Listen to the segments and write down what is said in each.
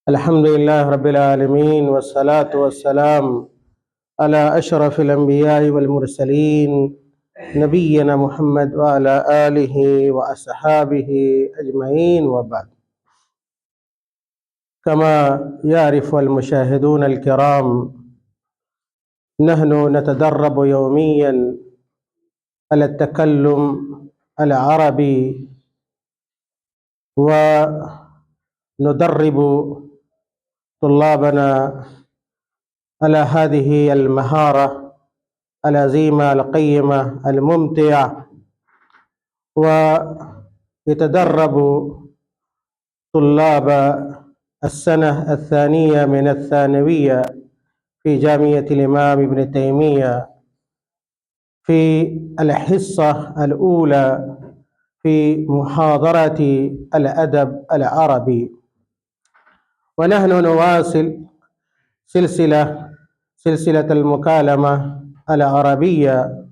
الحمد لله رب العالمين، والصلاة والسلام على أشرف الأنبياء والمرسلين نبينا محمد وعلى آله وأصحابه أجمعين، وبعد. كما يعرف المشاهدون الكرام، نحن نتدرب يوميا على التكلم العربي، وندرب طلابنا على هذه المهارة العظيمة القيمة الممتعة. ويتدرب طلاب السنة الثانية من الثانوية في جامعة الإمام ابن تيمية في الحصة الأولى في محاضرة الأدب العربي، ونحن نواصل سلسلة المكالمة العربية.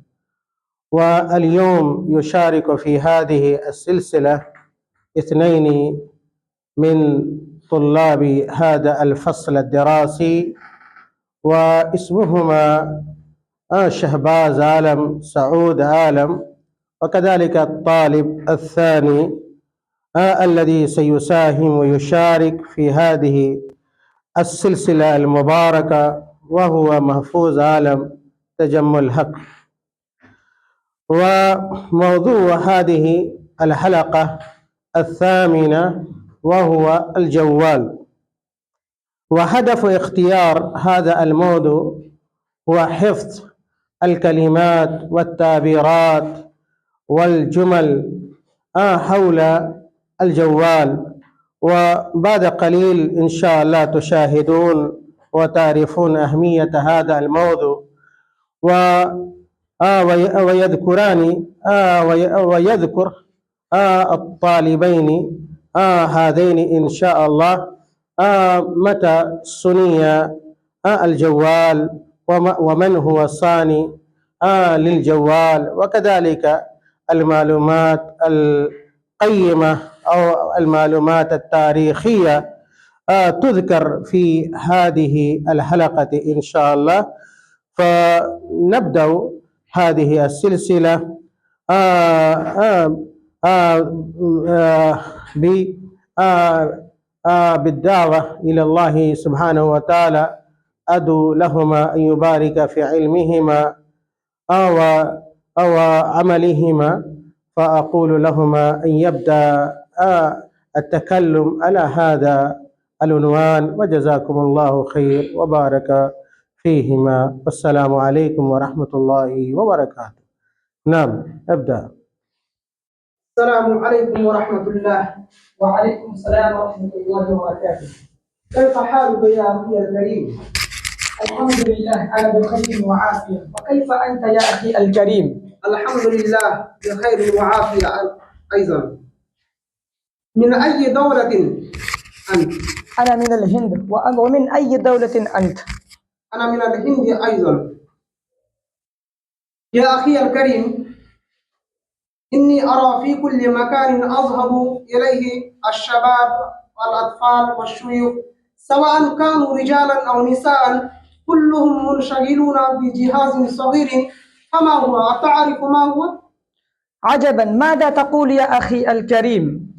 واليوم يشارك في هذه السلسلة 2 من طلاب هذا الفصل الدراسي، واسمهما شهباز عالم، سعود عالم، وكذلك الطالب الثاني الذي سيساهم ويشارك في هذه السلسلة المباركة، وهو محفوظ عالم تجمل حق. وموضوع هذه الحلقة 8 وهو الجوال. وهدف اختيار هذا الموضوع هو حفظ الكلمات والتعبيرات والجمل حول الجوال. وبعد قليل إن شاء الله تشاهدون وتعرفون أهمية هذا الموضوع، ويذكر الطالبين هذين إن شاء الله متى صنع الجوال، ومن هو صانع للجوال، وكذلك المعلومات القيمة أو المعلومات التاريخية تذكر في هذه الحلقة إن شاء الله. فنبدأ هذه السلسلة بالدعوة إلى الله سبحانه وتعالى. أدعو لهما أن يبارك في علمهما أو عملهما، فأقول لهما أن يبدأ التكلم على هذا العنوان، وجزاكم الله خير وبارك فيهما، والسلام عليكم ورحمة الله وبركاته. نعم، ابدأ. السلام عليكم ورحمة الله. وعليكم السلام ورحمة الله وبركاته. كيف حالك يا أخي الكريم؟ الحمد لله، أنا بخير وعافية. وكيف أنت يا أخي الكريم؟ الحمد لله بخير وعافية أيضا. من أي دولة أنت؟ أنا من الهند. ومن أي دولة أنت؟ أنا من الهند أيضا. يا أخي الكريم، إني أرى في كل مكان أذهب إليه الشباب والأطفال والشيوخ، سواء كانوا رجالا أو نساء، كلهم منشغلون بجهاز صغير. فما هو؟ أتعرف ما هو؟ عجبا، ماذا تقول يا أخي الكريم؟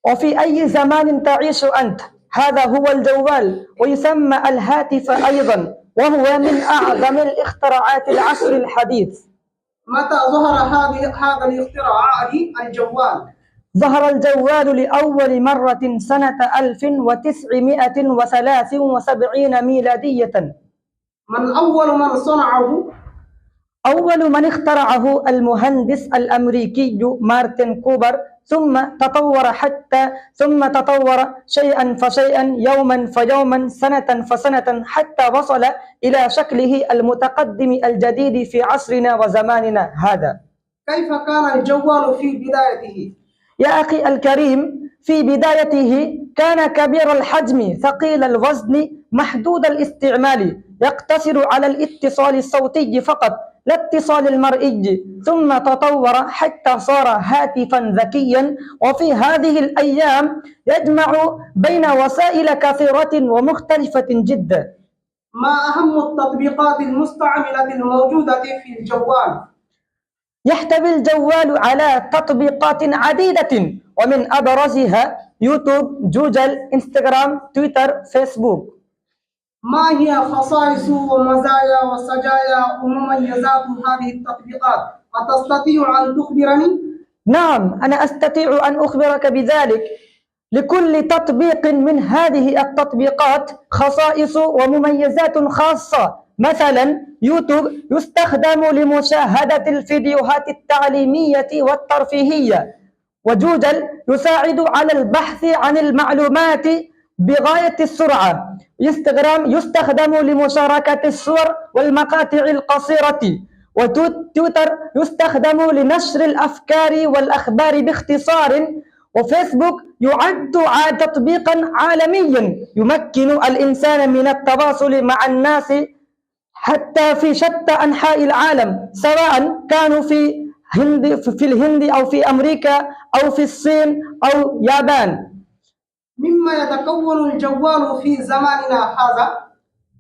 وفي أي زمان تعيش أنت؟ هذا هو الجوال، ويسمى الهاتف أيضا، وهو من أعظم الاختراعات العصر الحديث. متى ظهر هذا الاختراع الجوال؟ ظهر الجوال لأول مرة سنة 1973 ميلادية. من أول من صنعه؟ أول من اخترعه المهندس الأمريكي مارتن كوبر، ثم تطور شيئا فشيئا، يوما فيوما، سنة فسنة، حتى وصل إلى شكله المتقدم الجديد في عصرنا وزماننا هذا. كيف كان الجوال في بدايته؟ يا أخي الكريم، في بدايته كان كبير الحجم ثقيل الوزن محدود الاستعمال يقتصر على الاتصال الصوتي فقط لا اتصال المرئي، ثم تطور حتى صار هاتفا ذكيا. وفي هذه الأيام يجمع بين وسائل كثيرة ومختلفة جدا. ما أهم التطبيقات المستعملة الموجودة في الجوال؟ يحتوي الجوال على تطبيقات عديدة، ومن أبرزها يوتيوب، جوجل، انستغرام، تويتر، فيسبوك. ما هي خصائص ومزايا وسجايا ومميزات هذه التطبيقات؟ أتستطيع أن تخبرني؟ نعم، أنا أستطيع أن أخبرك بذلك. لكل تطبيق من هذه التطبيقات خصائص ومميزات خاصة. مثلا يوتيوب يستخدم لمشاهدة الفيديوهات التعليمية والترفيهية، وجوجل يساعد على البحث عن المعلومات بغاية السرعة. انستغرام يستخدم لمشاركة الصور والمقاطع القصيرة، وتويتر يستخدم لنشر الأفكار والأخبار باختصار. وفيسبوك يعد تطبيقا عالميا يمكن الإنسان من التواصل مع الناس حتى في شتى أنحاء العالم، سواء كانوا في الهند أو في أمريكا أو في الصين أو يابان. مما يتكون الجوال في زماننا هذا؟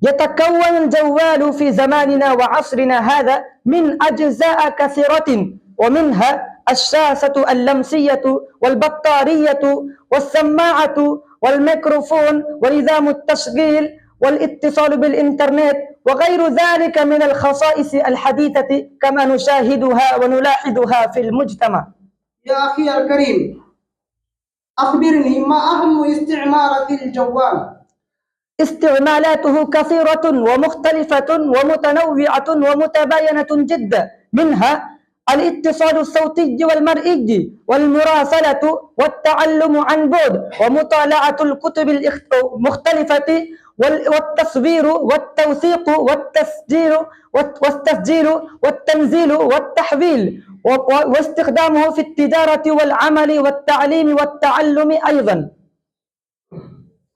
يتكون الجوال في زماننا وعصرنا هذا من أجزاء كثيرة، ومنها الشاشة اللمسية والبطارية والسماعة والميكروفون ونظام التشغيل والاتصال بالإنترنت وغير ذلك من الخصائص الحديثة كما نشاهدها ونلاحظها في المجتمع. يا أخي الكريم، أخبرني ما أهم استعمالات الجوال؟ استعمالاته كثيرة ومختلفة ومتنوعة ومتباينة جدا، منها الاتصال الصوتي والمرئي والمراسلة والتعلم عن بعد ومطالعة الكتب المختلفة والتصوير والتوثيق والتسجيل والتنزيل والتحويل، واستخدامه في التجارة والعمل والتعليم والتعلم أيضا.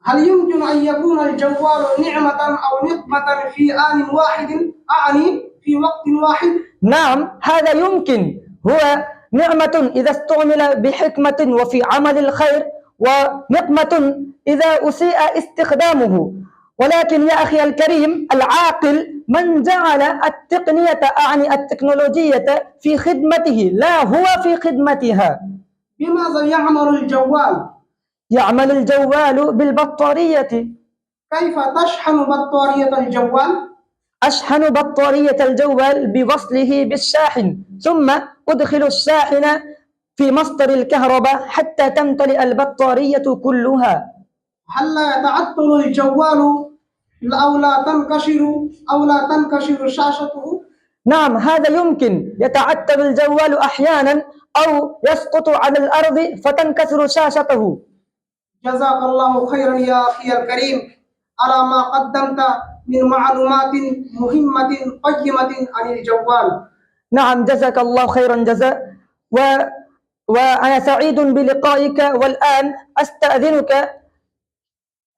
هل يمكن أن يكون الجوال نعمة أو نقمة في آن واحد، أعني في وقت واحد؟ نعم، هذا يمكن. هو نعمة إذا استعمل بحكمة وفي عمل الخير، ونقمة إذا أسيء استخدامه. ولكن يا أخي الكريم، العاقل من جعل التقنية أعني التكنولوجية في خدمته لا هو في خدمتها. بماذا يعمل الجوال؟ يعمل الجوال بالبطارية. كيف تشحن بطارية الجوال؟ أشحن بطارية الجوال بوصله بالشاحن، ثم أدخل الشاحن في مصدر الكهرباء حتى تمتلئ البطارية كلها. هل لا يتعطل الجوال أو لا تنكشر شاشته؟ نعم، هذا يمكن. يتعطل الجوال أحيانا أو يسقط على الأرض فتنكسر شاشته. جزاك الله خيرا يا أخي الكريم على ما قدمت من معلومات مهمة قيمة عن الجوال. نعم، جزاك الله خيرا جزاء. وأنا سعيد بلقائك، والآن أستأذنك،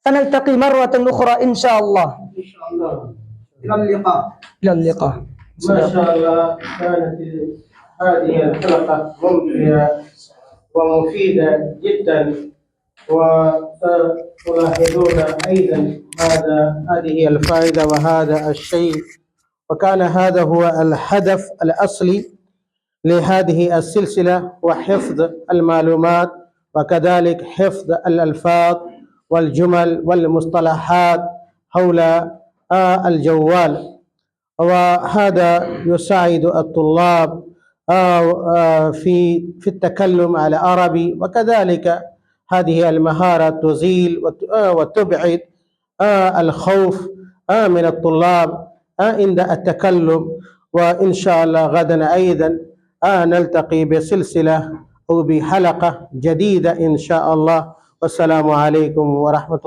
سنلتقي مرة أخرى إن شاء الله. إن شاء الله. إلى اللقاء. إلى اللقاء. ما شاء الله، كانت هذه الحلقة ممتعة ومفيدة جدا، وتلاحظون أيضا هذه الفائدة وهذا الشيء، وكان هذا هو الهدف الأصلي لهذه السلسلة، وحفظ المعلومات وكذلك حفظ الألفاظ والجمل والمصطلحات حول الجوال، وهذا يساعد الطلاب في التكلم على العربي، وكذلك هذه المهارة تزيل وتبعد الخوف من الطلاب عند التكلم. وإن شاء الله غدا أيضا نلتقي بسلسلة أو بحلقة جديدة إن شاء الله. والسلام عليكم ورحمة الله.